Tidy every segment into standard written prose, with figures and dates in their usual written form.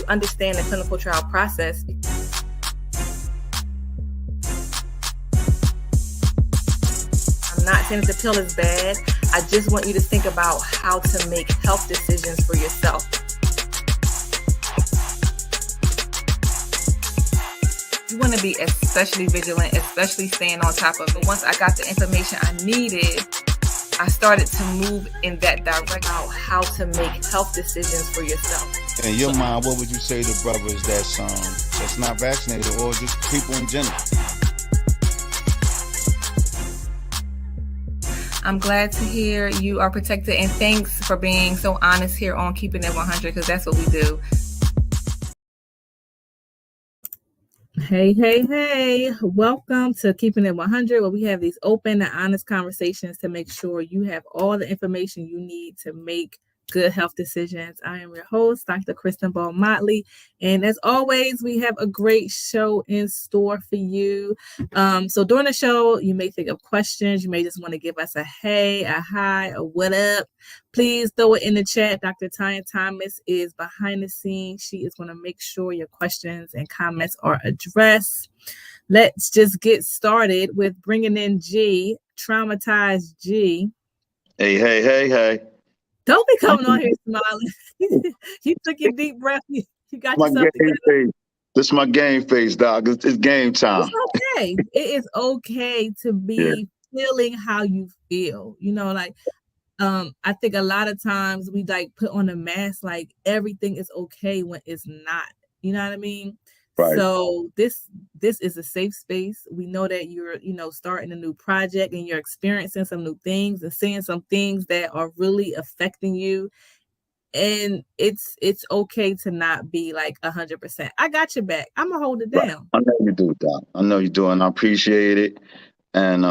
understand the clinical trial process. I'm not saying that the pill is bad. I just want you to think about how to make health decisions for yourself. You want to be especially vigilant, especially staying on top of it. Once I got the information I needed, I started to move in that direction, how to make health decisions for yourself. In your mind, what would you say to brothers that's not vaccinated or just people in general? I'm glad to hear you are protected, and thanks for being so honest here on Keeping It 100, because that's what we do. Hey. Welcome to Keeping It 100, where we have these open and honest conversations to make sure you have all the information you need to make good health decisions. I am your host, Dr. Kristin Motley, and as always, we have a great show in store for you. So during the show, you may think of questions. You may just want to give us a hey, a hi, a what up. Please throw it in the chat. Dr. Tanya Thomas is behind the scenes. She is going to make sure your questions and comments are addressed. Let's just get started with bringing in G, Traumatized G. Hey. Don't be coming on here smiling. You took your deep breath. You got my yourself game together. face. This is my game face, dog. It's game time. It's okay. It is okay to be feeling how you feel. You know, like I think a lot of times we like put on a mask like everything is okay when it's not. You know what I mean? Right. So this is a safe space. We know that you're, starting a new project and you're experiencing some new things and seeing some things that are really affecting you. And it's okay to not be like 100%. I got your back. I'm gonna hold it down. I know you do, Doc. I know you do, and I appreciate it. And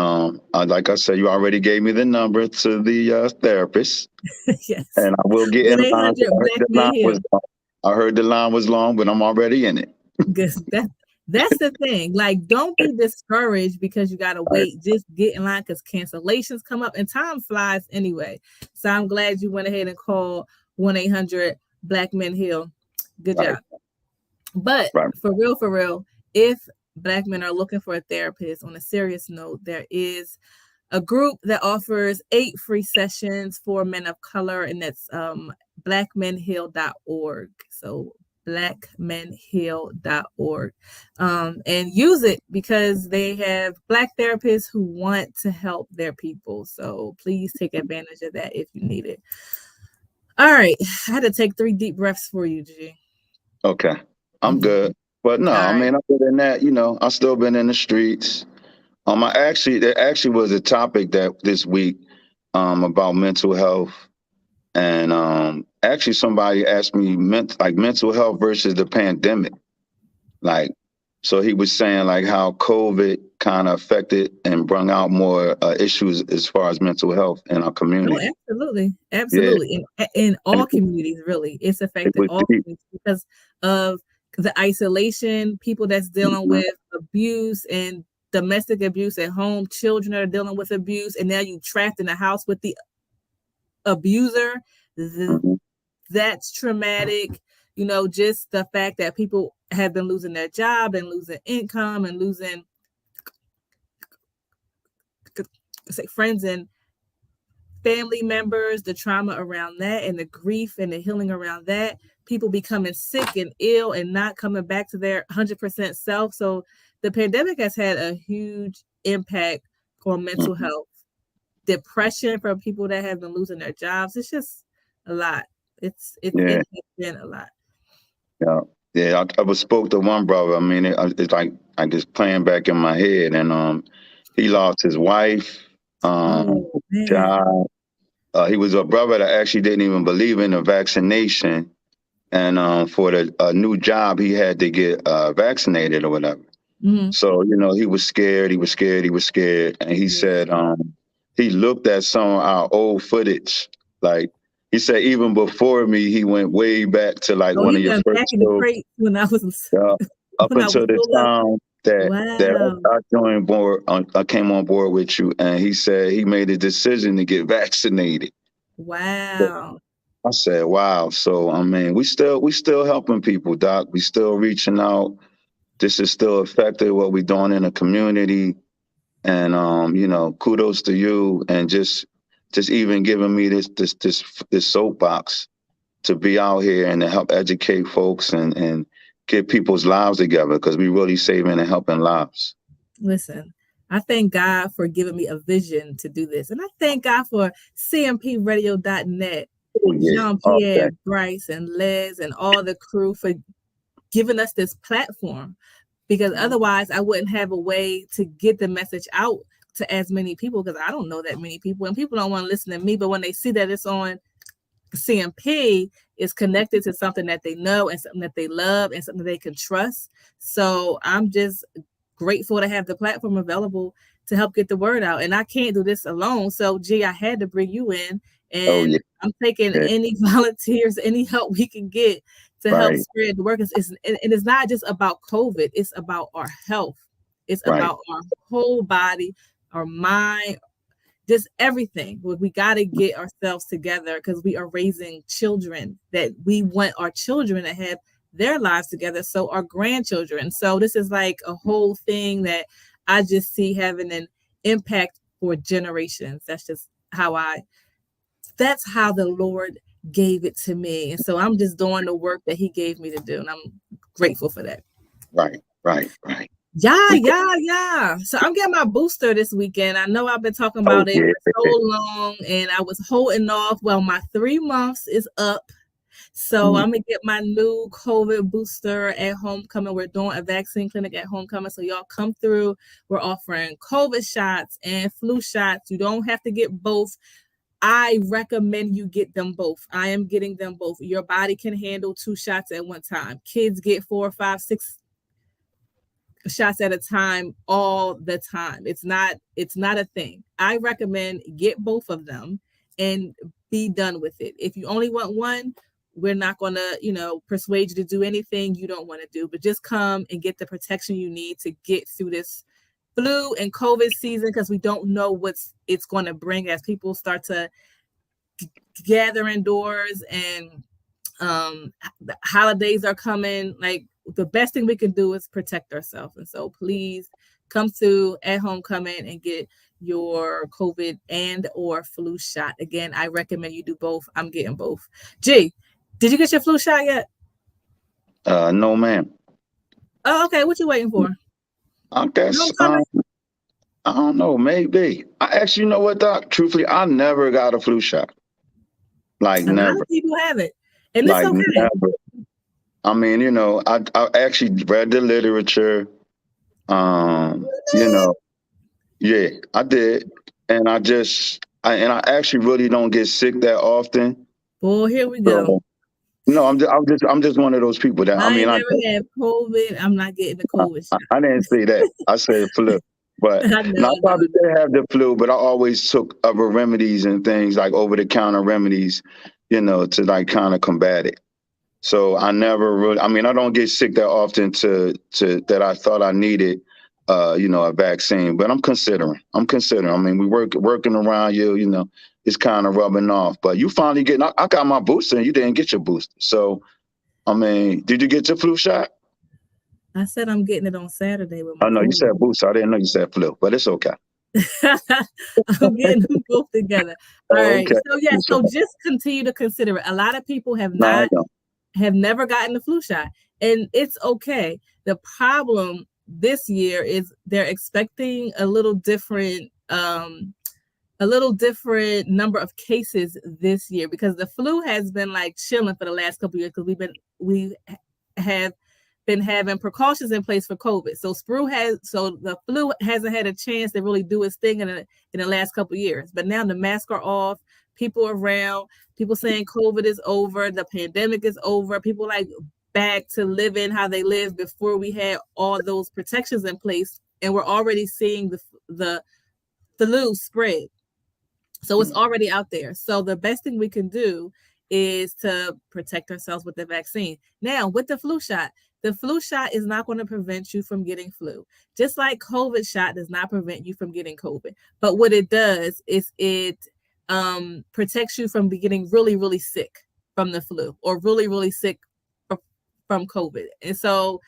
like I said, you already gave me the number to the therapist. Yes. And I will get in line. I heard the line was long, but I'm already in it. That's the thing. Like, don't be discouraged because you gotta wait. Just get in line because cancellations come up and time flies anyway. So I'm glad you went ahead and called 1-800 Black Men Heal. Good job. But for real, if Black men are looking for a therapist, on a serious note, there is a group that offers 8 free sessions for men of color, and that's blackmenheal.org. So blackmenheal.org, and use it because they have Black therapists who want to help their people. So please take advantage of that if you need it. All right, I had to take 3 deep breaths for you, G. Okay, I'm good. But no, I mean, other than that, I've still been in the streets. There actually was a topic that this week about mental health. And actually somebody asked me mental health versus the pandemic. So he was saying how COVID kind of affected and brought out more issues as far as mental health in our community. Oh, absolutely. Yeah. In all communities, really. It's affected all communities because of the isolation, people that's dealing with abuse and domestic abuse at home, children are dealing with abuse, and now you trapped in a house with the abuser. That's traumatic. Just the fact that people have been losing their job and losing income and losing friends and family members, the trauma around that and the grief and the healing around that, people becoming sick and ill and not coming back to their 100% self. So the pandemic has had a huge impact on mental health, depression for people that have been losing their jobs. It's just a lot. It's been a lot. Yeah. I spoke to one brother. I mean, it's like I just playing back in my head, and he lost his wife, job. He was a brother that actually didn't even believe in the vaccination, and for the new job, he had to get vaccinated or whatever. So he was scared. And he said he looked at some of our old footage, he said even before me, he went way back to one of your first shows. When I was up until the time that I came on board with you, and he said he made a decision to get vaccinated. Wow. I said, wow. So I mean, we still helping people, Doc. We still reaching out. This is still effective what we're doing in the community. And kudos to you and just even giving me this soapbox to be out here and to help educate folks and get people's lives together because we really saving and helping lives. Listen, I thank God for giving me a vision to do this. And I thank God for cmpradio.net, Oh, yeah. Jean-Pierre, Okay. Bryce, and Liz, and all the crew for giving us this platform. Because otherwise, I wouldn't have a way to get the message out to as many people because I don't know that many people. And people don't want to listen to me. But when they see that it's on CMP, it's connected to something that they know and something that they love and something they can trust. So I'm just grateful to have the platform available to help get the word out. And I can't do this alone. So, I had to bring you in. Oh, And yeah. I'm taking any volunteers, any help we can get to help spread the word. And it's not just about COVID. It's about our health. It's about our whole body, our mind, just everything. We got to get ourselves together because we are raising children that we want our children to have their lives together. So our grandchildren. So this is like a whole thing that I just see having an impact for generations. That's how the Lord gave it to me. And so I'm just doing the work that he gave me to do. And I'm grateful for that. Right. Yeah. So I'm getting my booster this weekend. I know I've been talking about it for so long and I was holding off. Well, my 3 months is up. So I'm going to get my new COVID booster at homecoming. We're doing a vaccine clinic at homecoming. So y'all come through. We're offering COVID shots and flu shots. You don't have to get both. I recommend you get them both. I am getting them both. Your body can handle 2 shots at one time. Kids get 4, 5, 6 shots at a time all the time. It's not a thing. I recommend get both of them and be done with it. If you only want one, we're not going to, persuade you to do anything you don't want to do, but just come and get the protection you need to get through this flu and COVID season because we don't know what it's going to bring as people start to gather indoors and the holidays are coming. Like the best thing we can do is protect ourselves. And so please come to at homecoming and get your COVID and or flu shot. Again, I recommend you do both. I'm getting both. Did you get your flu shot yet? No, ma'am. Oh, okay. What you waiting for? I guess I don't know. Maybe. I actually, you know what, Doc? Truthfully, I never got a flu shot. Like never. A lot of people have it, and like it's okay. Never. I mean, I actually read the literature. Yeah, I did, and I actually really don't get sick that often. Well, here we go. So, no, I'm just one of those people that I never had COVID. I'm not getting the COVID shot. I didn't say that. I said flu. But I probably did have the flu, but I always took other remedies and things like over-the-counter remedies, to like kind of combat it. So I never really, I mean, I don't get sick that often to that I thought I needed, a vaccine, but I'm considering. I mean, we working around you, it's kind of rubbing off, but you finally getting, I got my booster and you didn't get your booster. So, I mean, did you get your flu shot? I said I'm getting it on Saturday with my Oh, no, you said booster. I didn't know you said flu, but it's okay. I'm getting them both together. All right. Okay. So just continue to consider it. A lot of people have never gotten the flu shot, and it's okay. The problem this year is they're expecting a little different number of cases this year because the flu has been like chilling for the last couple of years because we have been having precautions in place for COVID. So the flu hasn't had a chance to really do its thing in the last couple of years. But now the masks are off, people around, people saying COVID is over, the pandemic is over, people like back to living how they lived before we had all those protections in place. And we're already seeing the flu spread. So it's already out there. So the best thing we can do is to protect ourselves with the vaccine. Now, with the flu shot is not going to prevent you from getting flu. Just like COVID shot does not prevent you from getting COVID. But what it does is it protects you from getting really, really sick. from the flu or really, really sick from COVID. And so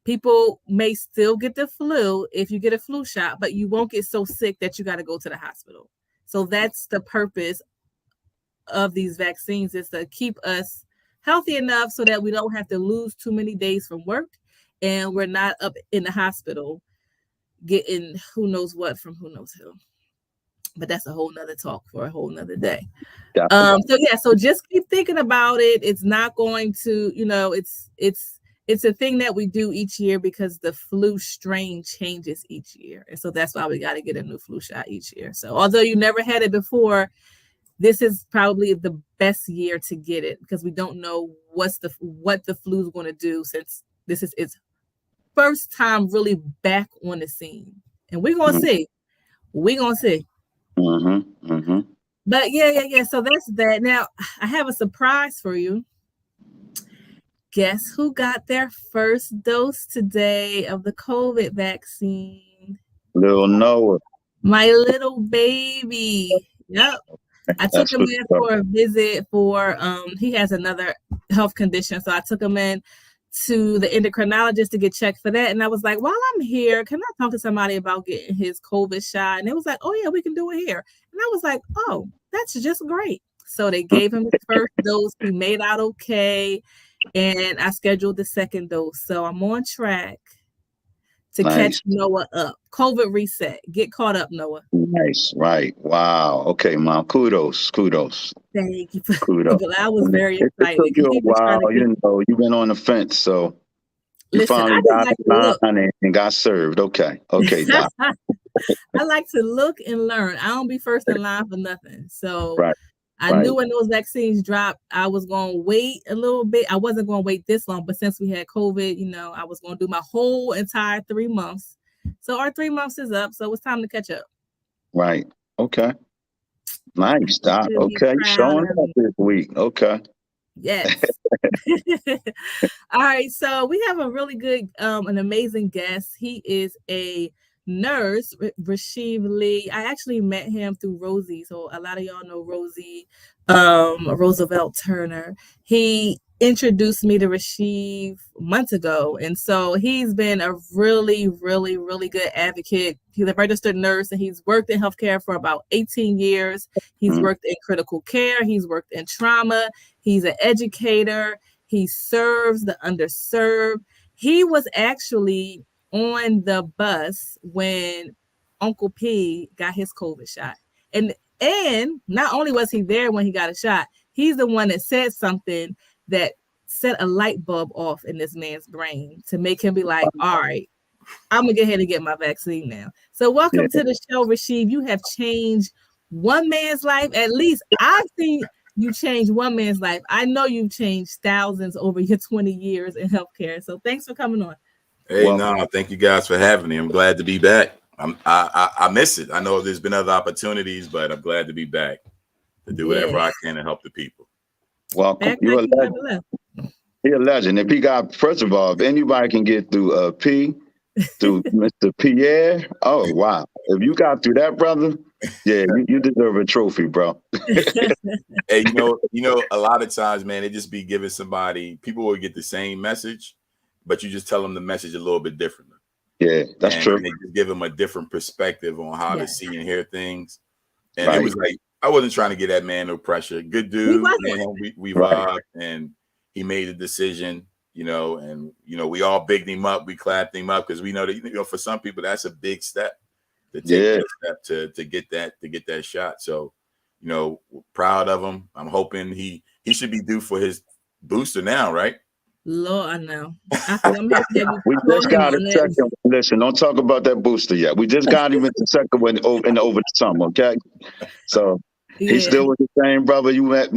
people may still get the flu if you get a flu shot, but you won't get so sick that you got to go to the hospital. So that's the purpose of these vaccines, is to keep us healthy enough so that we don't have to lose too many days from work and we're not up in the hospital getting who knows what from who knows who. But that's a whole nother talk for a whole nother day. So just keep thinking about it. It's not going to, it's a thing that we do each year because the flu strain changes each year. And so that's why we got to get a new flu shot each year. So although you never had it before, this is probably the best year to get it because we don't know what the flu is going to do, since this is its first time really back on the scene. And we're going to see. We're going to see. But yeah. So that's that. Now, I have a surprise for you. Guess who got their first dose today of the COVID vaccine? Little Noah. My little baby. Yep. I took him in for a visit for, he has another health condition. So I took him in to the endocrinologist to get checked for that. And I was like, while I'm here, can I talk to somebody about getting his COVID shot? And it was like, oh yeah, we can do it here. And I was like, oh, that's just great. So they gave him his first dose. He made out okay. And I scheduled the second dose. So I'm on track to catch Noah up. COVID reset. Get caught up, Noah. Nice. Right. Wow. Okay, Mom. Kudos. Thank you. Kudos. But I was very excited. It took you a while. You've been on the fence, so you finally got in line and got served. Okay, Doc. I like to look and learn. I don't be first in line for nothing. So I knew when those vaccines dropped, I was going to wait a little bit. I wasn't going to wait this long, but since we had COVID, I was going to do my whole entire 3 months. So our 3 months is up. So it's time to catch up. Right. Okay. Nice, Doc. Okay. Showing up this week. Okay. Yes. All right. So we have a really good, an amazing guest. He is a nurse, Rusheev Lee. I actually met him through Rosie. So a lot of y'all know Rosie, Roosevelt Turner. He introduced me to Rusheev months ago. And so he's been a really, really, really good advocate. He's a registered nurse and he's worked in healthcare for about 18 years. He's worked in critical care. He's worked in trauma. He's an educator. He serves the underserved. He was actually on the bus when Uncle P got his COVID shot. And not only was he there when he got a shot, he's the one that said something that set a light bulb off in this man's brain to make him be like, all right, I'm going to get ahead and get my vaccine now. So welcome to the show, Rusheev. You have changed one man's life. At least I've seen you change one man's life. I know you've changed thousands over your 20 years in healthcare. So thanks for coming on. Hey, thank you guys for having me. I'm glad to be back. I miss it. I know there's been other opportunities, but I'm glad to be back to do whatever I can to help the people. Welcome. You're a legend. You're a legend. If he got, first of all, if anybody can get through P, through Mr. Pierre, oh wow. If you got through that, brother, yeah, you deserve a trophy, bro. Hey, a lot of times, man, it just be giving somebody, people will get the same message, but you just tell them the message a little bit differently. Yeah, that's true. And they just give them a different perspective on how to see and hear things. And it was like, I wasn't trying to get that man no pressure. Good dude, man. We vibed, and he made a decision, and we all bigged him up. We clapped him up because we know that, for some people, that's a big step to take that step to get that shot. So, proud of him. I'm hoping he should be due for his booster now, right? Lord, I know. We just got a second. Listen, don't talk about that booster yet. We just got him in the second one over the summer, okay? So he still was the same brother you met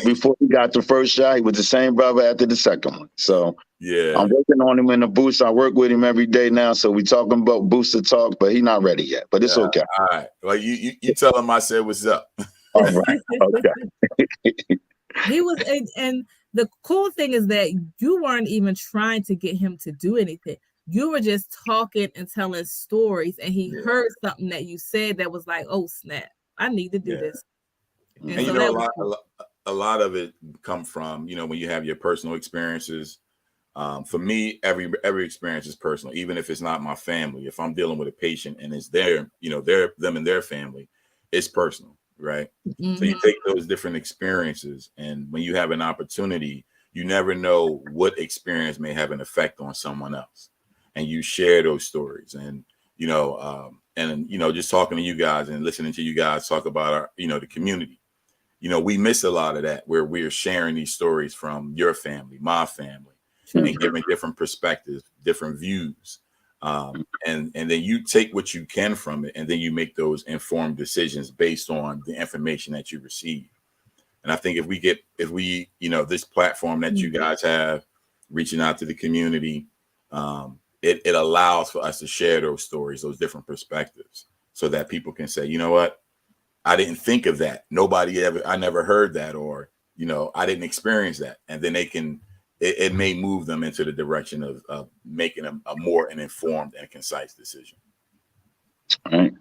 before he got the first shot. He was the same brother after the second one. So I'm working on him in the booster. I work with him every day now. So we talking about booster talk, but he's not ready yet. But it's okay. All right. Well, you tell him I said what's up. All right. Okay. He was, and the cool thing is that you weren't even trying to get him to do anything. You were just talking and telling stories, and he heard something that you said that was like, oh, snap, I need to do this. And so a lot of it come from, you know, when you have your personal experiences. For me, every experience is personal, even if it's not my family. If I'm dealing with a patient and it's their, you know, them and their family, it's personal, right? Mm-hmm. So you take those different experiences, and when you have an opportunity, you never know what experience may have an effect on someone else, and you share those stories. And you know, just talking to you guys and listening to you guys talk about our, you know, the community. You know, we miss a lot of that, where we're sharing these stories from your family, my family, and giving different perspectives, different views. And then you take what you can from it, and then you make those informed decisions based on the information that you receive. And I think if we, you know, this platform that you guys have, reaching out to the community, it allows for us to share those stories, those different perspectives, so that people can say, you know what, I didn't think of that. I never heard that, or, you know, I didn't experience that. And then it may move them into the direction of making a more informed and concise decision. Right.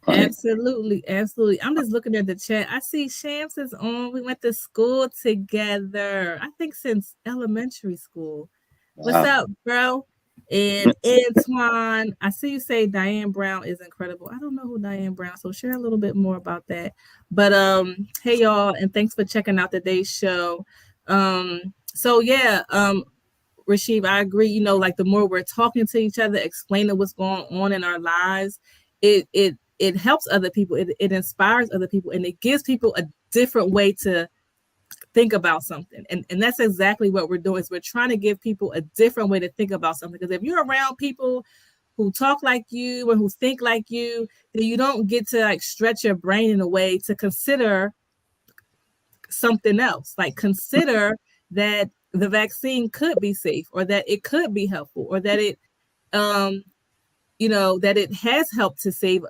Absolutely. I'm just looking at the chat. I see Shams is on. We went to school together, I think since elementary school. What's up, bro? And Antoine, I see you say Diane Brown is incredible. I don't know who Diane Brown, so share a little bit more about that. But hey y'all, and thanks for checking out today's show. Rusheev, I agree. You know, like the more we're talking to each other, explaining what's going on in our lives, it helps other people. It inspires other people, and it gives people a different way to think about something. And that's exactly what we're doing. Is we're trying to give people a different way to think about something. Because if you're around people who talk like you or who think like you, then you don't get to like stretch your brain in a way to consider something else. Like consider that the vaccine could be safe, or that it could be helpful, or that it, you know, that it has helped to save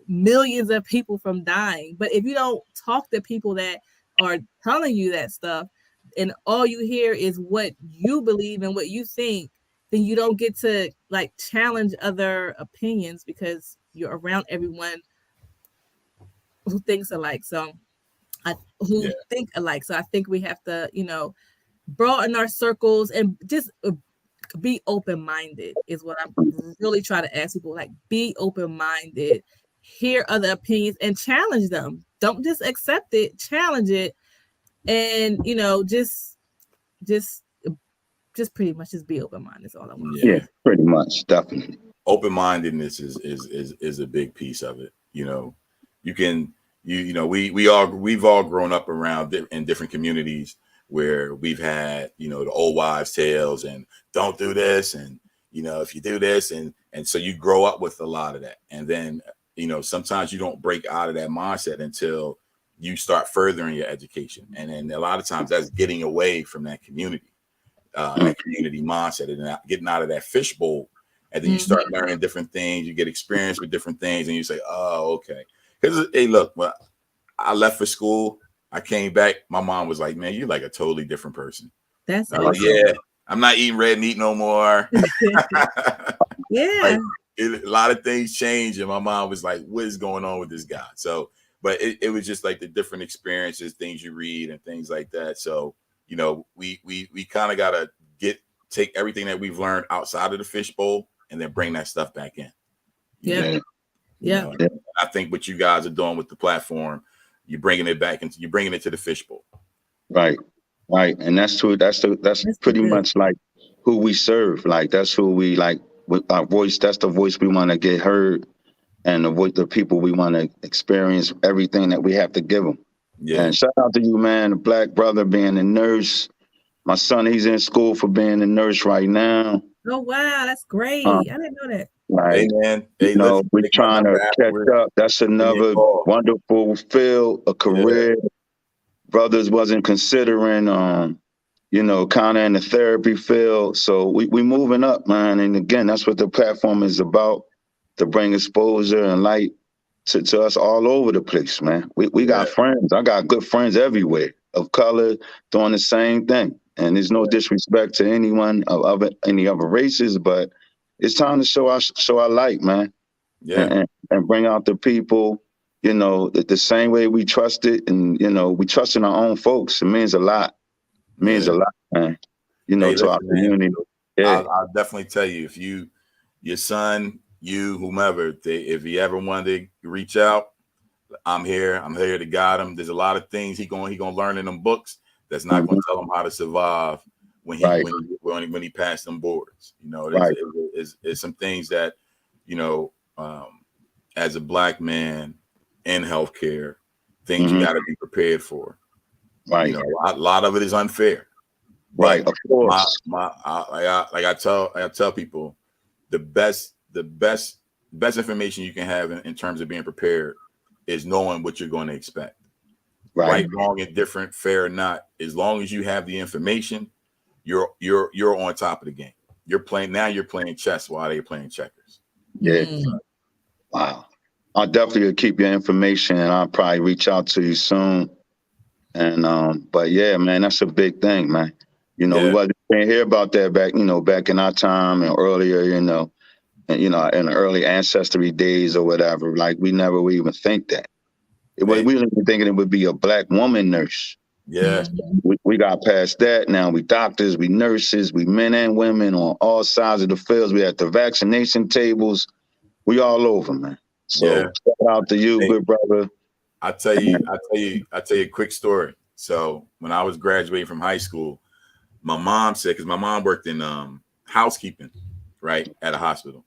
millions of people from dying. But if you don't talk to people that are telling you that stuff, and all you hear is what you believe and what you think, then you don't get to like challenge other opinions, because you're around everyone who thinks alike. So think alike. So I think we have to, you know, broaden our circles and just be open-minded is what I'm really trying to ask people. Like, be open-minded, hear other opinions and challenge them. Don't just accept it, challenge it. And, you know, just pretty much just be open-minded is all I want to say. Yeah, pretty much, definitely. Open-mindedness is a big piece of it. You know, we've all grown up around in different communities where we've had, you know, the old wives' tales and don't do this, and, you know, if you do this, and so you grow up with a lot of that. And then, you know, sometimes you don't break out of that mindset until you start furthering your education. And then a lot of times that's getting away from that community mindset, and getting out of that fishbowl. And then you start learning different things, you get experience with different things, and you say, oh, okay. Because, hey, look, when I left for school, I came back, my mom was like, man, you're like a totally different person. That's awesome. Like, yeah, I'm not eating red meat no more. Yeah. Like, a lot of things change, and my mom was like, what is going on with this guy? So, but it was just like the different experiences, things you read and things like that. So, you know, we kind of got to take everything that we've learned outside of the fishbowl and then bring that stuff back in. Yeah. Yeah. I think what you guys are doing with the platform, you're bringing it back into, you're bringing it to the fishbowl. Right. And that's pretty much like who we serve. Like, that's who we like with our voice. That's the voice we want to get heard, and the people we want to experience everything that we have to give them. Yeah. And shout out to you, man, the black brother, being a nurse. My son, he's in school for being a nurse right now. Oh, wow. That's great. I didn't know that. Right. Hey, man. Hey, you know, we're trying to catch up. That's another wonderful field, a career. Yeah. Brothers wasn't considering, you know, kind of in the therapy field. So we moving up, man. And again, that's what the platform is about, to bring exposure and light to us all over the place, man. We got friends. I got good friends everywhere of color doing the same thing. And there's no disrespect to anyone of any other races, but it's time to show our light, man. Yeah. And bring out the people, you know, the same way we trust it, and you know, we trust in our own folks. It means a lot. It means a lot, man. You know, to our community. Man, I'll definitely tell you, if your son, you, whomever, if you ever wanted to reach out, I'm here. I'm here to guide him. There's a lot of things he gonna learn in them books that's not gonna tell him how to survive when he passed them boards. You know, there's some things that, you know, as a Black man in healthcare, things you got to be prepared for. Right. You know, a lot of it is unfair. Right. Of course. I tell people, the best information you can have in terms of being prepared is knowing what you're going to expect. Right, wrong, indifferent, fair or not. As long as you have the information, you're on top of the game. You're playing chess while they're playing checkers. Yeah. Wow. I'll definitely keep your information, and I'll probably reach out to you soon. And but yeah, man, that's a big thing, man. You know, we didn't hear about that back in our time and earlier, in the early ancestry days or whatever. Like, we never would even think that. We weren't even thinking it would be a Black woman nurse. Yeah. We got past that. Now we doctors, we nurses, we men and women on all sides of the fields. We at the vaccination tables. We all over, man. So shout out to you, good brother. I tell you a quick story. So when I was graduating from high school, my mom said, because my mom worked in housekeeping, right, at a hospital.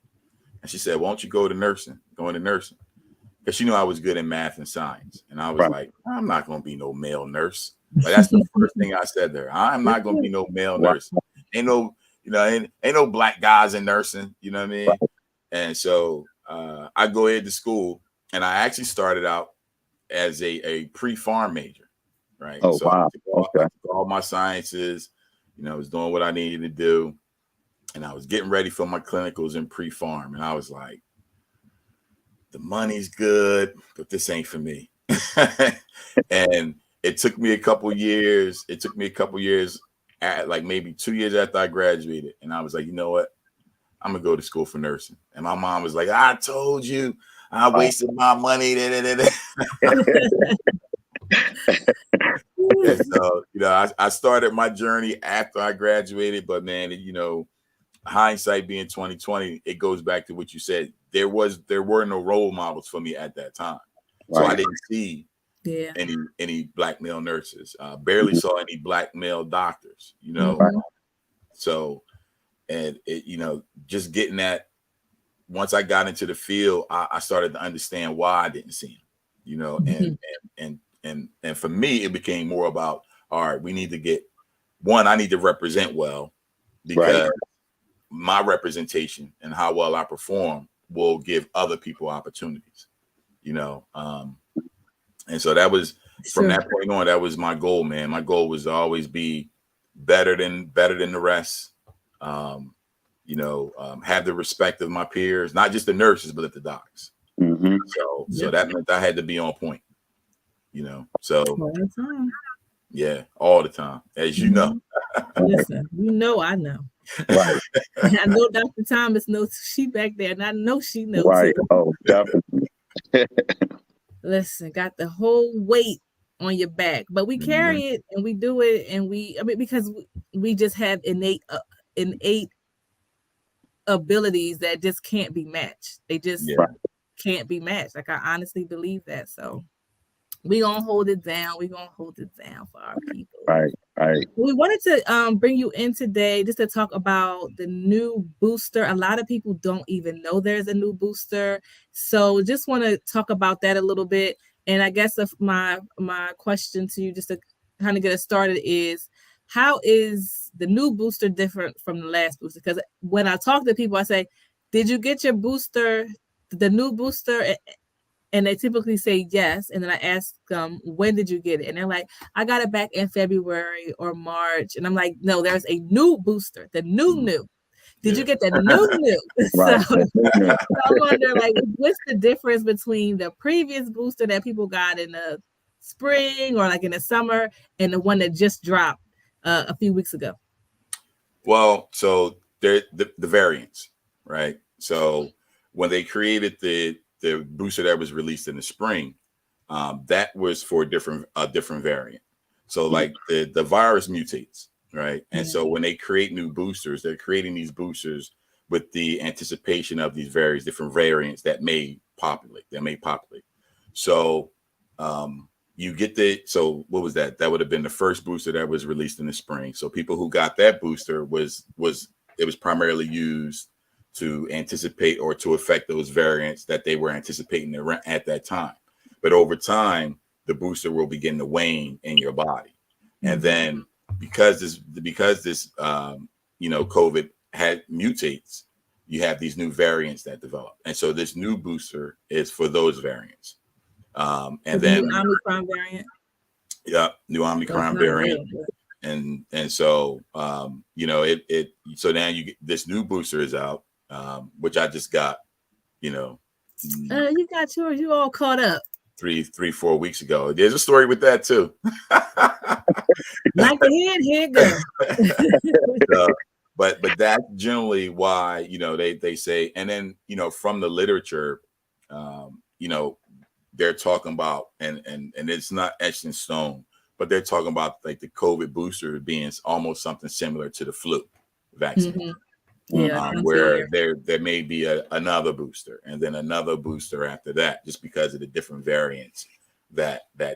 And she said, why don't you go into nursing? Because she knew I was good in math and science. And I was like, I'm not going to be no male nurse. Like, that's the first thing I said there. I'm not going to be no male nurse. Ain't no Black guys in nursing. You know what I mean? And so I go ahead to school, and I actually started out as a pre-farm major, right? Oh, so wow. I took all my sciences, you know, I was doing what I needed to do, and I was getting ready for my clinicals in pre-farm, and I was like, the money's good, but this ain't for me. And it took me a couple years. At like maybe 2 years after I graduated, and I was like, you know what? I'm gonna go to school for nursing. And my mom was like, I told you I wasted my money. So, you know, I started my journey after I graduated, but man, you know, hindsight being 2020, it goes back to what you said. There were no role models for me at that time. So I didn't see any Black male nurses. Barely saw any Black male doctors, you know. So, and it, you know, just getting that, once I got into the field, I started to understand why I didn't see him, you know, and for me, it became more about, all right, we need to get I need to represent well, because my representation and how well I perform will give other people opportunities, you know. And so that was, from that point on, that was my goal, man. My goal was to always be better than the rest. You know, have the respect of my peers, not just the nurses, but the docs. So that meant I had to be on point, you know. So all the time. Yeah, all the time, as you know. Listen, you know, I know. Right. I know Dr. Thomas knows, she back there, and I know she knows. Right. Oh, definitely. Listen, got the whole weight on your back, but we carry it and we do it, and because we just have innate abilities that just can't be matched. They just can't be matched. Like, I honestly believe that. So we gonna hold it down. We gonna hold it down for our people. Right. We wanted to bring you in today just to talk about the new booster. A lot of people don't even know there's a new booster, so just want to talk about that a little bit. And I guess my question to you, just to kind of get us started, is how is the new booster different from the last booster? Because when I talk to people, I say, did you get your booster, the new booster? And they typically say yes. And then I ask them, when did you get it? And they're like, I got it back in February or March. And I'm like, no, there's a new booster, the new. Did you get the new? Right. So I wonder, like, what's the difference between the previous booster that people got in the spring or like in the summer and the one that just dropped a few weeks ago? Well, so the variants, right? So when they created the booster that was released in the spring, that was for a different variant. So like the virus mutates, right? And so when they create new boosters, they're creating these boosters with the anticipation of these various different variants that may populate. So you get so what was that? That would have been the first booster that was released in the spring. So people who got that booster was primarily used to anticipate or to affect those variants that they were anticipating at that time. But over time, the booster will begin to wane in your body. And then because this COVID mutates, you have these new variants that develop. And so this new booster is for those variants. And then new Omicron variant. Yeah, new Omicron variant. And so so now you get this new booster is out, which I just got, you got yours, you all caught up. 3-4 weeks ago. There's a story with that too. Like the here go. But that's generally why, they say, and then, from the literature, they're talking about, and it's not etched in stone, but they're talking about like the COVID booster being almost something similar to the flu vaccine. Where there may be another booster and then another booster after that, just because of the different variants that the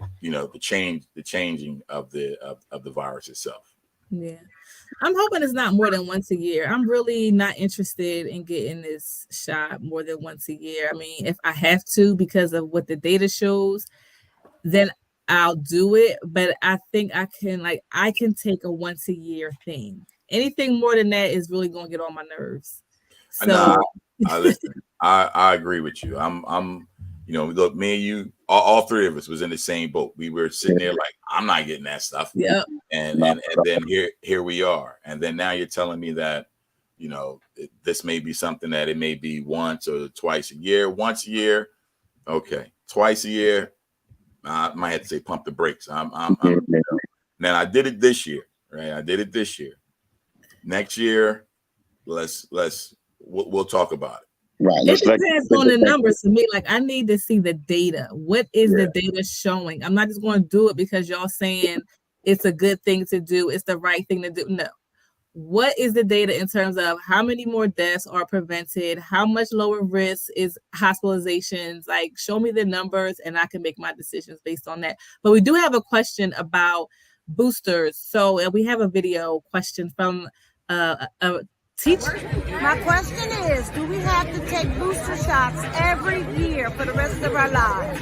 changing of the virus itself. Yeah, I'm hoping it's not more than once a year. I'm really not interested in getting this shot more than once a year. I mean, if I have to because of what the data shows, then I'll do it. But I think I can take a once a year thing. Anything more than that is really going to get on my nerves. So I agree with you. I'm look, me and you, all three of us was in the same boat. We were sitting there like, I'm not getting that stuff. Yeah. And then here we are. And then now you're telling me that, this may be something that it may be once or twice a year. Once a year, okay. Twice a year, I might have to say pump the brakes. Now I did it this year, right? Next year, we'll talk about it. Right. It depends on the numbers to me. Like I need to see the data. What is the data showing? I'm not just going to do it because y'all saying it's a good thing to do. It's the right thing to do. No. What is the data in terms of how many more deaths are prevented? How much lower risk is hospitalizations? Like show me the numbers and I can make my decisions based on that. But we do have a question about boosters. So we have a video question from a teacher. My question is, do we have to take booster shots every year for the rest of our lives?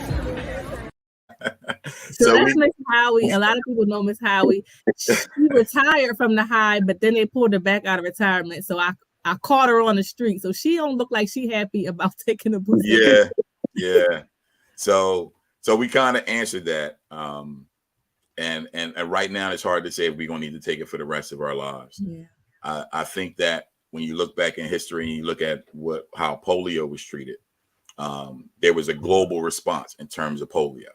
So that's Miss Howie. A lot of people know Miss Howie. She retired from the high, but then they pulled her back out of retirement. So I caught her on the street. So she don't look like she happy about taking a booster. Yeah. So we kind of answered that. And right now it's hard to say if we're gonna need to take it for the rest of our lives. Yeah. I think that when you look back in history and you look at how polio was treated, there was a global response in terms of polio.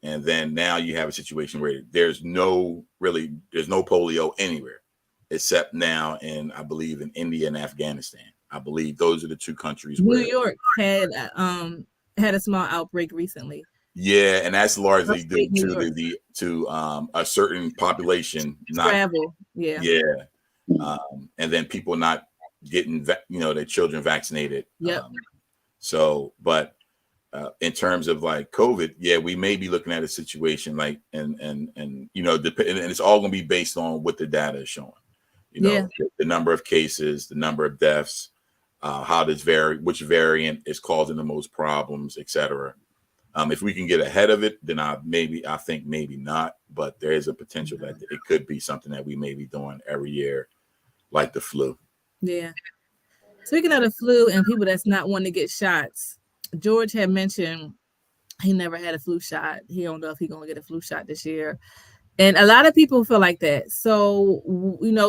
And then now you have a situation where there's no polio anywhere except now I believe in India and Afghanistan. I believe those are the two countries. New York had a small outbreak recently. Yeah, and that's largely due to a certain population not travel. Yeah. And then people not getting their children vaccinated. Yep. But in terms of like COVID, we may be looking at a situation like and it's all going to be based on what the data is showing. The number of cases, the number of deaths, how does vary, which variant is causing the most problems, etc. If we can get ahead of it, then I think maybe not, but there is a potential that it could be something that we may be doing every year, like the flu. Yeah. Speaking of the flu and people that's not wanting to get shots, George had mentioned he never had a flu shot. He don't know if he's going to get a flu shot this year. And a lot of people feel like that. So,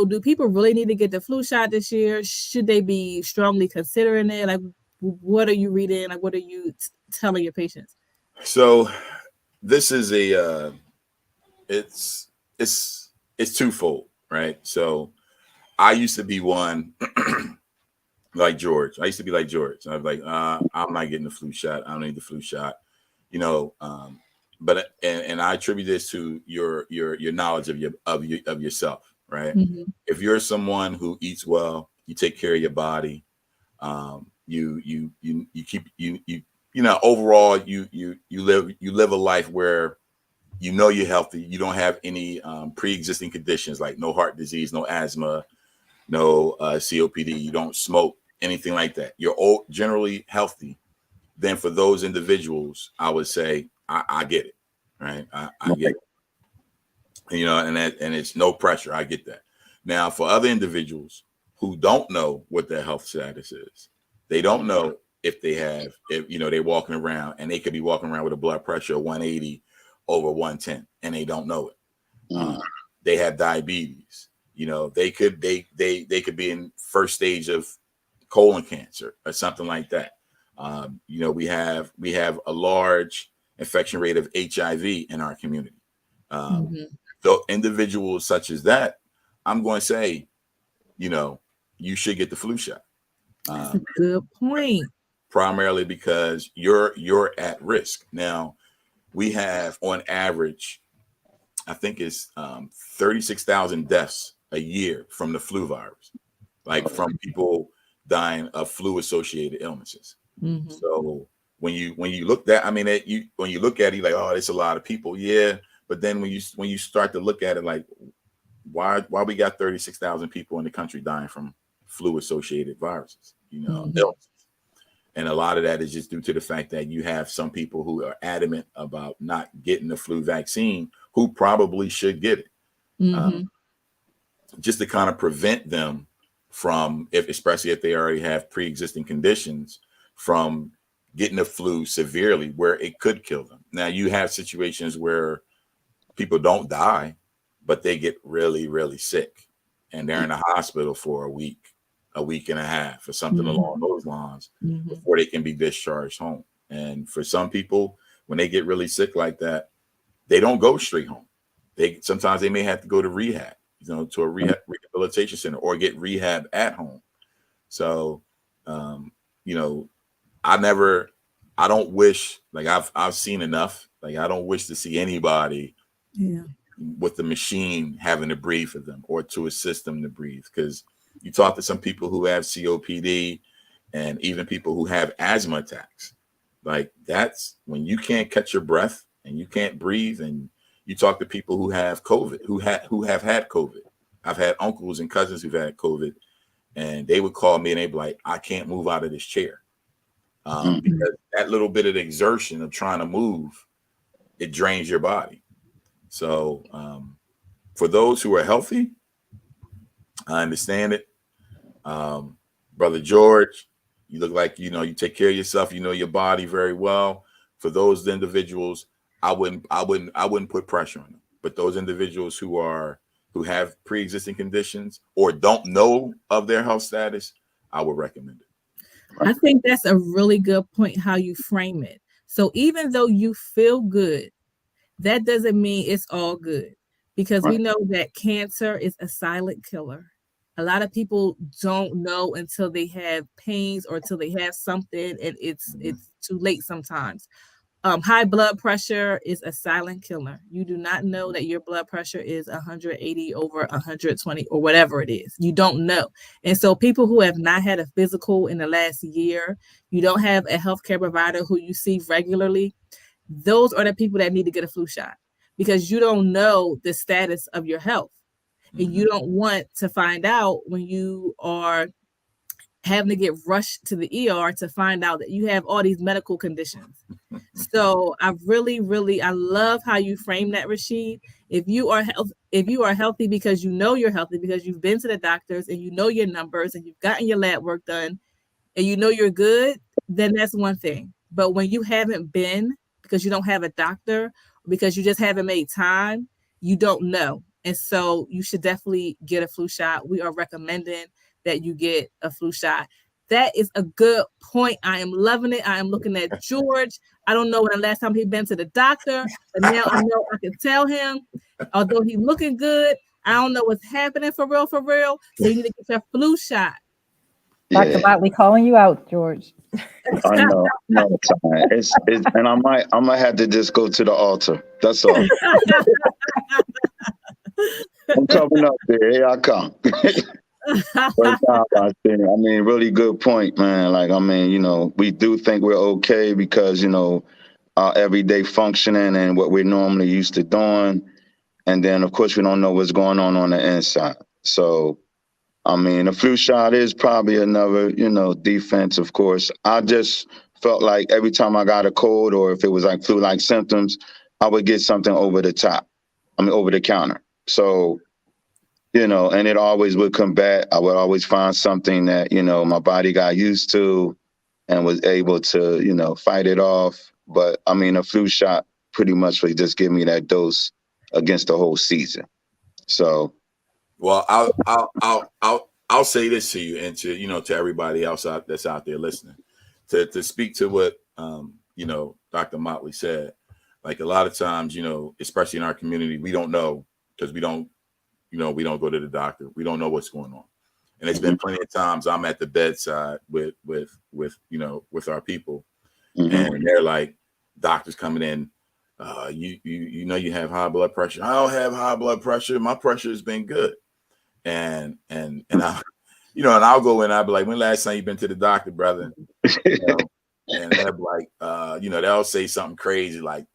do people really need to get the flu shot this year? Should they be strongly considering it? Like, what are you reading? Like, what are you telling your patients? So this is it's twofold, right? So I used to be one like George. I used to be like George. I was like, I'm not getting the flu shot. I don't need the flu shot. but I attribute this to your knowledge of yourself, right? Mm-hmm. If you're someone who eats well, you take care of your body, you keep overall you live a life where you're healthy. You don't have any pre-existing conditions like no heart disease, no asthma, no COPD. You don't smoke, anything like that. You're all generally healthy. Then for those individuals, I would say I get it, right? I get it. And it's no pressure. I get that. Now, for other individuals who don't know what their health status is, they don't know if they're walking around, and they could be walking around with a blood pressure of 180 over 110, and they don't know it. They have diabetes. They could be in first stage of colon cancer or something like that. We have a large infection rate of HIV in our community. So individuals such as that, I'm going to say, you should get the flu shot. That's a good point. Primarily because you're at risk. Now, we have on average, I think it's 36,000 deaths a year from the flu virus, like from people dying of flu-associated illnesses. Mm-hmm. So when you look at when you look at it, you're like, oh, it's a lot of people, yeah. But then when you start to look at it, like, why we got 36,000 people in the country dying from flu-associated viruses, illnesses. And a lot of that is just due to the fact that you have some people who are adamant about not getting the flu vaccine who probably should get it, just to kind of prevent them from, especially if they already have pre-existing conditions, from getting the flu severely where it could kill them. Now, you have situations where people don't die, but they get really, really sick, and they're in the hospital for a week and a half, or something along those lines before they can be discharged home. And for some people, when they get really sick like that, they don't go straight home. Sometimes they may have to go to rehab, to a rehabilitation center, or get rehab at home. So, I don't wish, like, I've seen enough. Like, I don't wish to see anybody with the machine having to breathe for them or to assist them to breathe, because you talk to some people who have COPD and even people who have asthma attacks. Like, that's when you can't catch your breath and you can't breathe. And you talk to people who have COVID, who have had COVID. I've had uncles and cousins who've had COVID, and they would call me and they'd be like, I can't move out of this chair. Because that little bit of exertion of trying to move, it drains your body. So for those who are healthy, I understand it. Brother George, you look like, you take care of yourself, your body very well. For those individuals, I wouldn't put pressure on them. But those individuals who have pre-existing conditions or don't know of their health status, I would recommend it. I think that's a really good point, how you frame it. So even though you feel good, that doesn't mean it's all good, because we know that cancer is a silent killer. A lot of people don't know until they have pains or until they have something, and it's too late sometimes. High blood pressure is a silent killer. You do not know that your blood pressure is 180 over 120 or whatever it is. You don't know. And so people who have not had a physical in the last year, you don't have a healthcare provider who you see regularly, those are the people that need to get a flu shot, because you don't know the status of your health. And you don't want to find out when you are having to get rushed to the ER to find out that you have all these medical conditions. So I love how you frame that, Rusheev. If you are healthy because you know you're healthy, because you've been to the doctors and you know your numbers and you've gotten your lab work done and you know you're good, then that's one thing. But when you haven't been, because you don't have a doctor, because you just haven't made time, you don't know. And so you should definitely get a flu shot. We are recommending that you get a flu shot. That is a good point. I am loving it. I am looking at George. I don't know when the last time he's been to the doctor, but now I know I can tell him, although he's looking good, I don't know what's happening for real. So you need to get your flu shot. Dr. Motley calling you out, George. I know, no time. It's and I might have to just go to the altar. That's all. I'm coming up there. Here I come. I mean, really good point, man. Like, I mean, you know, we do think we're okay because, you know, our everyday functioning and what we're normally used to doing. And then, of course, we don't know what's going on the inside. So, I mean, a flu shot is probably another, you know, defense, of course. I just felt like every time I got a cold or if it was like flu-like symptoms, I would get something over the counter. So, you know, and it always would combat. I would always find something that, you know, my body got used to and was able to, you know, fight it off. But I mean, a flu shot pretty much would just give me that dose against the whole season. So, well, I'll say this to you and to, you know, to everybody else that's out there listening, to speak to what you know, Dr. Motley said. Like a lot of times, you know, especially in our community, we don't know because we don't go to the doctor. We don't know what's going on. And it's been plenty of times I'm at the bedside with you know, with our people, and they're like, doctors coming in, you know, you have high blood pressure. I don't have high blood pressure. My pressure has been good. And I, you know, and I'll go in, I'll be like, when last time you been to the doctor, brother? You know, and they'll be like, you know, they'll say something crazy like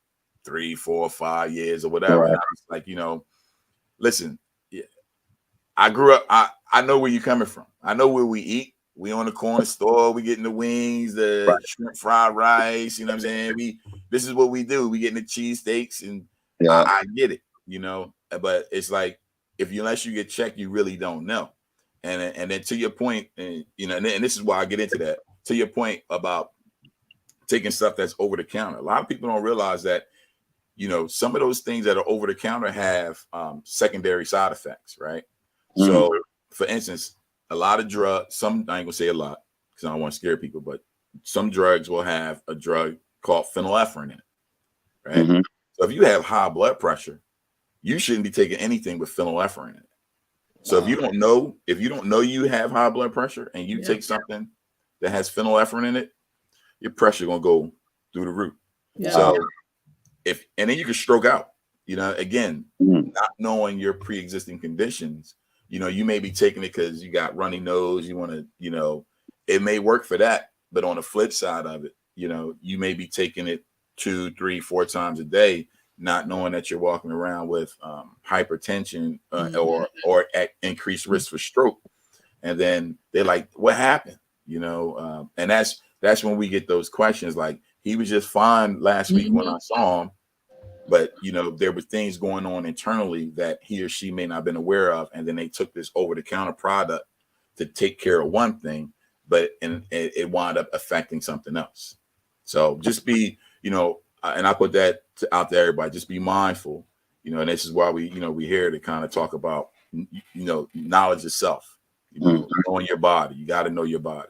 3, 4, 5 years or whatever. And I was like, you know, listen, I grew up, I know where you're coming from. I know where we eat. We on the corner store, we getting the wings, the shrimp fried rice, you know what I'm saying? This is what we do. We getting the cheesesteaks, and I get it, you know, but it's like, unless you get checked, you really don't know. And then to your point, and you know, and this is why I get into that, to your point about taking stuff that's over the counter. A lot of people don't realize that, you know, some of those things that are over the counter have secondary side effects, right? So, for instance, a lot of drugs, I ain't gonna say a lot because I don't want to scare people, but some drugs will have a drug called phenylephrine in it, right? So if you have high blood pressure, you shouldn't be taking anything with phenylephrine in it. So if you don't know you have high blood pressure and you take something that has phenylephrine in it, your pressure gonna go through the roof. So and then you can stroke out, you know, again, not knowing your pre-existing conditions. You know, you may be taking it because you got runny nose. You want to, you know, it may work for that. But on the flip side of it, you know, you may be taking it 2, 3, 4 times a day, not knowing that you're walking around with hypertension or at increased risk for stroke. And then they're like, what happened? You know, and that's when we get those questions like, he was just fine last week when I saw him. But, you know, there were things going on internally that he or she may not have been aware of. And then they took this over-the-counter product to take care of one thing, but it wound up affecting something else. So just be, you know, and I put that out to everybody, just be mindful, you know, and this is why we're here to kind of talk about, you know, knowledge of self, you know, knowing your body. You got to know your body.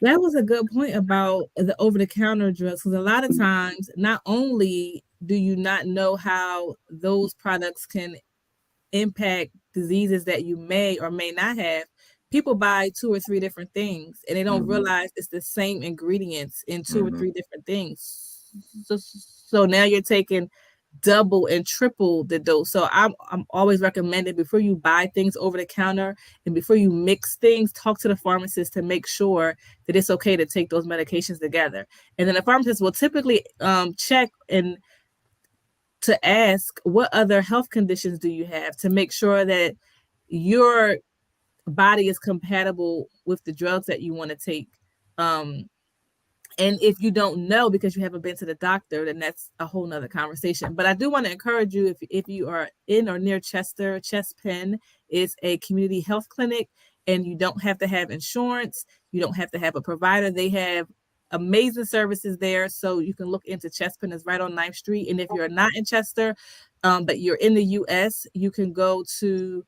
That was a good point about the over-the-counter drugs, because a lot of times, not only do you not know how those products can impact diseases that you may or may not have, people buy 2 or 3 different things, and they don't realize it's the same ingredients in 2 or 3 different things. So now you're taking double and triple the dose. So I'm always recommending, before you buy things over the counter and before you mix things, talk to the pharmacist to make sure that it's okay to take those medications together. And then the pharmacist will typically check and to ask, what other health conditions do you have, to make sure that your body is compatible with the drugs that you want to take. And if you don't know because you haven't been to the doctor, then that's a whole nother conversation. But I do want to encourage you, if you are in or near Chester, Chest Pen is a community health clinic, and you don't have to have insurance. You don't have to have a provider. They have amazing services there. So you can look into Chest Pen. It's right on 9th Street. And if you're not in Chester, but you're in the U.S., you can go to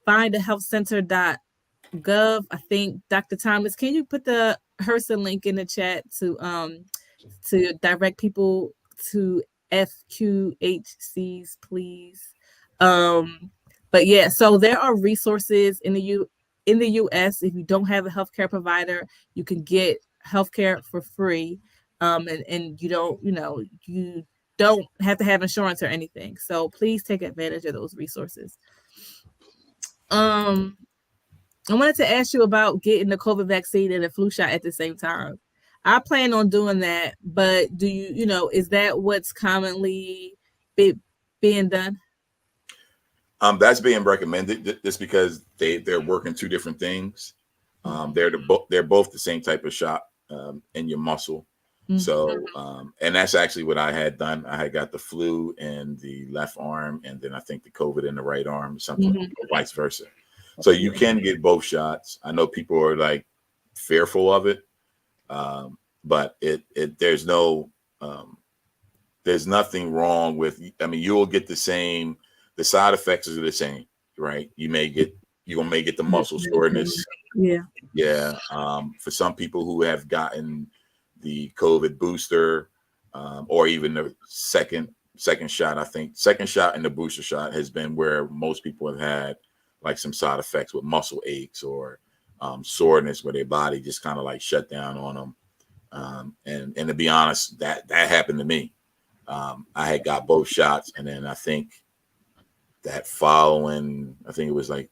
findahealthcenter.gov. I think, Dr. Thomas, can you put the HRSA link in the chat to direct people to FQHCs, please? But yeah, so there are resources in the in the U.S., if you don't have a healthcare provider, you can get healthcare for free, and you don't have to have insurance or anything. So please take advantage of those resources. I wanted to ask you about getting the COVID vaccine and the flu shot at the same time. I plan on doing that, but do you, is that what's commonly being done? That's being recommended just because they're working two different things. They're both the same type of shot in your muscle. Mm-hmm. So, and that's actually what I had done. I had got the flu in the left arm, and then I think the COVID in the right arm, something or vice versa. So you can get both shots. I know people are like fearful of it, but there's nothing wrong with. I mean, you will get the same. The side effects are the same, right? You may get the muscle soreness. Yeah. For some people who have gotten the COVID booster, or even the second shot, I think second shot and the booster shot has been where most people have had like some side effects with muscle aches or soreness where their body just kind of like shut down on them. And to be honest, that happened to me. I had got both shots, and then I think that following, I think it was like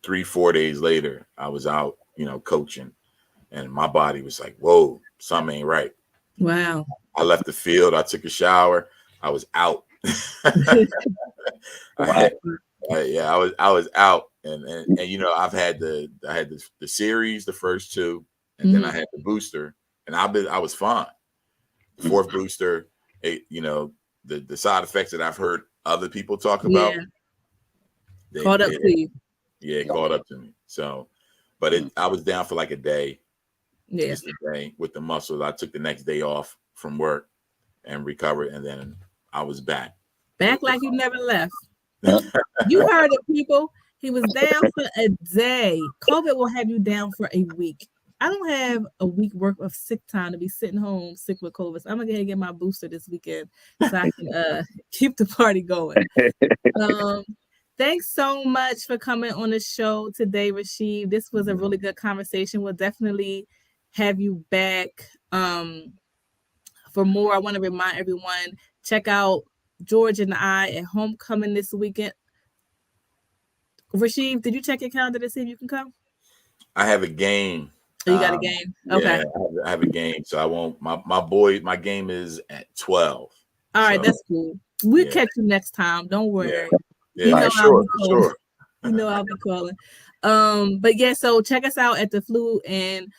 3-4 days later, I was out, coaching, and my body was like, whoa, something ain't right. Wow. I left the field. I took a shower. I was out. I was out. And I've had the series, the first two, and then I had the booster, and I was fine. The fourth booster, the side effects that I've heard other people talk about, caught up to you. Yeah, it caught up to me. So, but I was down for like a day. Yeah, just a day with the muscles. I took the next day off from work and recovered, and then I was back like you never left. You heard it, people. He was down for a day. COVID will have you down for a week. I don't have a week worth of sick time to be sitting home sick with COVID. So I'm gonna go ahead and get my booster this weekend so I can keep the party going. Thanks so much for coming on the show today, Rusheev. This was a really good conversation. We'll definitely have you back for more. I want to remind everyone, check out George and I at homecoming this weekend. Rusheev, did you check your calendar to see if you can come? I have a game. Oh, you got a game? Okay. Yeah, I have a game, so I won't. My game is at 12. All right, that's cool. We'll catch you next time. Don't worry. Yeah, sure. You know I'll be calling. But yeah, so check us out at the flu and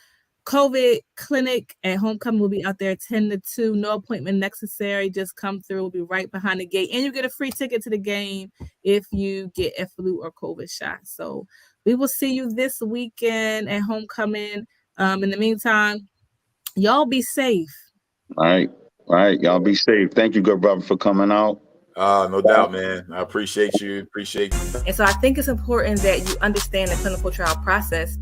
COVID clinic at homecoming. We'll be out there 10 to 2. No appointment necessary. Just come through. We'll be right behind the gate, and you get a free ticket to the game if you get a flu or COVID shot. So we will see you this weekend at homecoming. In the meantime, y'all be safe. All right. Y'all be safe. Thank you, good brother, for coming out. No doubt, man. I appreciate you. And so I think it's important that you understand the clinical trial process,